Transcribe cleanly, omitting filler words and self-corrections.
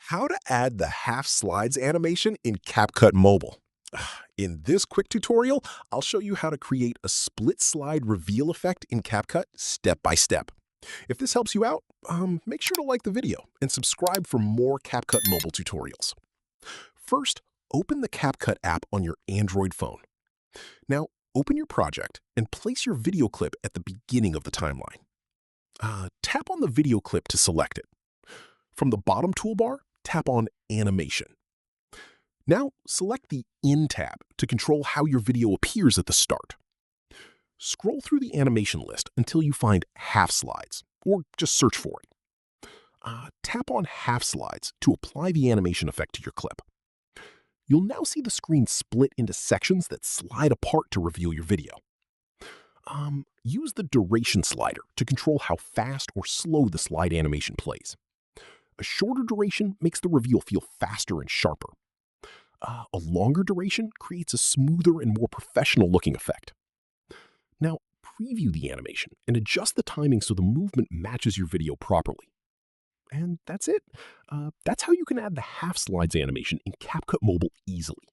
How to add the half slides animation in CapCut Mobile. In this quick tutorial, I'll show you how to create a split slide reveal effect in CapCut step by step. If this helps you out, make sure to like the video and subscribe for more CapCut Mobile tutorials. First, open the CapCut app on your Android phone. Now, open your project and place your video clip at the beginning of the timeline. Tap on the video clip to select it. From the bottom toolbar, tap on Animation. Now, select the In tab to control how your video appears at the start. Scroll through the animation list until you find half slides, or just search for it. Tap on half slides to apply the animation effect to your clip. You'll now see the screen split into sections that slide apart to reveal your video. Use the duration slider to control how fast or slow the slide animation plays. A shorter duration makes the reveal feel faster and sharper. A longer duration creates a smoother and more professional looking effect. Now, preview the animation and adjust the timing so the movement matches your video properly. And that's it. That's how you can add the half slides animation in CapCut Mobile easily.